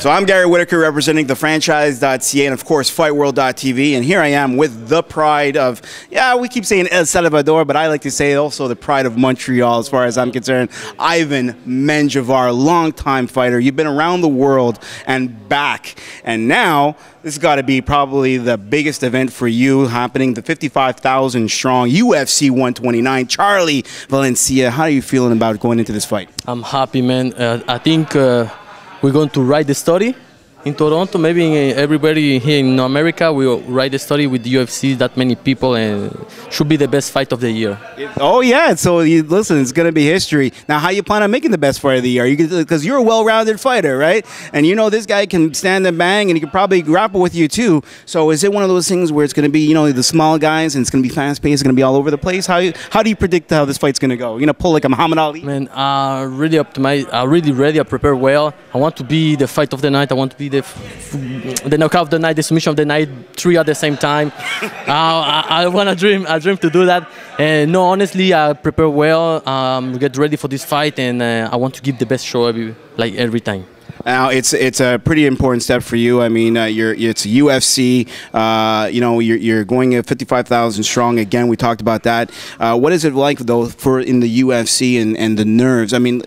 So I'm Gary Whittaker representing the franchise.ca and of course fightworld.tv, and here I am with the pride of, yeah, we keep saying El Salvador, but I like to say also the pride of Montreal as far as I'm concerned, Ivan Menjivar, longtime fighter. You've been around the world and back, and now this has got to be probably the biggest event for you happening, the 55,000 strong UFC 129. Charlie Valencia, how are you feeling about going into this fight? I'm happy, man. I think we're going to write the story in Toronto. Maybe everybody here in America will write the story with the UFC, that many people, and should be the best fight of the year. Oh, yeah. So, listen, it's going to be history. Now, how you plan on making the best fight of the year? Because you're a well-rounded fighter, right? And you know this guy can stand and bang, and he can probably grapple with you, too. So is it one of those things where it's going to be, you know, the small guys, and it's going to be fast-paced, it's going to be all over the place? How do you predict how this fight's going to go? You're going to pull like a Muhammad Ali? Man, really optimized. I'm really ready. I prepare well. I want to be the fight of the night. I want to be the knockout of the night, the submission of the night, 3 at the same time. I want to dream. I dream to do that. And no, honestly, I prepare well. Get ready for this fight, and I want to give the best show every time. Now it's a pretty important step for you. I mean, it's UFC. You know, you're going at 55,000 strong again. We talked about that. What is it like though for in the UFC and the nerves? I mean,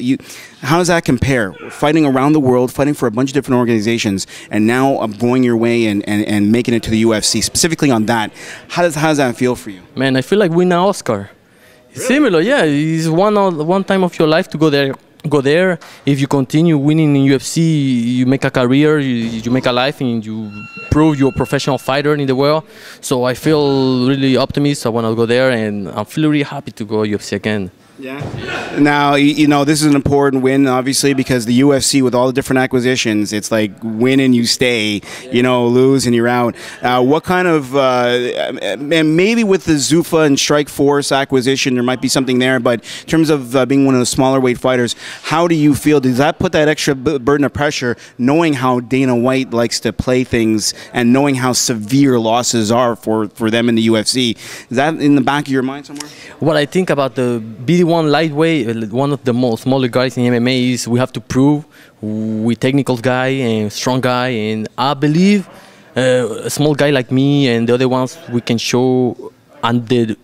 how does that compare? Fighting around the world, fighting for a bunch of different organizations, and now going your way and making it to the UFC. Specifically on that, how does that feel for you? Man, I feel like winning an Oscar. Really? Similar, yeah. It's one time of your life to go there. If you continue winning in UFC, you make a career, you make a life, and you prove you're a professional fighter in the world. So I feel really optimistic. I want to go there, and I feel really happy to go UFC again. Yeah. Now, you know, this is an important win, obviously, because the UFC, with all the different acquisitions, it's like win and you stay, you know, lose and you're out. What kind of, and maybe with the Zuffa and Strike Force acquisition, there might be something there, but in terms of being one of the smaller weight fighters, how do you feel? Does that put that extra burden of pressure, knowing how Dana White likes to play things and knowing how severe losses are for them in the UFC? Is that in the back of your mind somewhere? What I think about the BD1 lightweight, one of the most smaller guys in MMA, is we have to prove we're technical guy and strong guy, and I believe a small guy like me and the other ones, we can show on the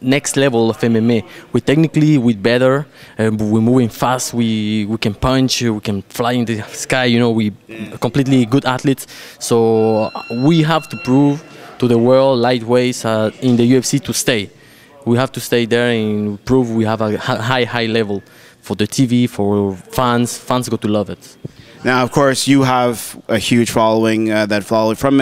next level of MMA. We're better, we're moving fast, we can punch, we can fly in the sky, you know, we completely good athletes. So we have to prove to the world lightweights in the UFC to stay. We have to stay there and prove we have a high level for the TV, for fans. Fans go to love it. Now, of course, you have a huge following that follow from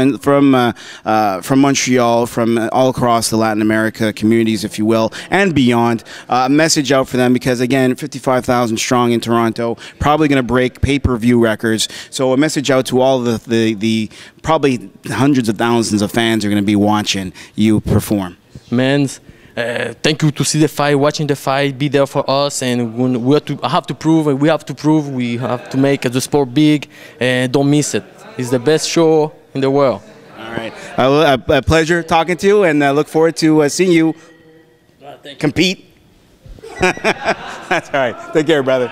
Montreal, from all across the Latin America communities, if you will, and beyond. A message out for them because, again, 55,000 strong in Toronto, probably going to break pay-per-view records. So a message out to all the probably hundreds of thousands of fans are going to be watching you perform. Thank you to see the fight, watching the fight, be there for us, and we have to prove we have to make the sport big, and don't miss it. It's the best show in the world. All right, a pleasure talking to you, and I look forward to seeing you compete. That's all right. Take care, brother.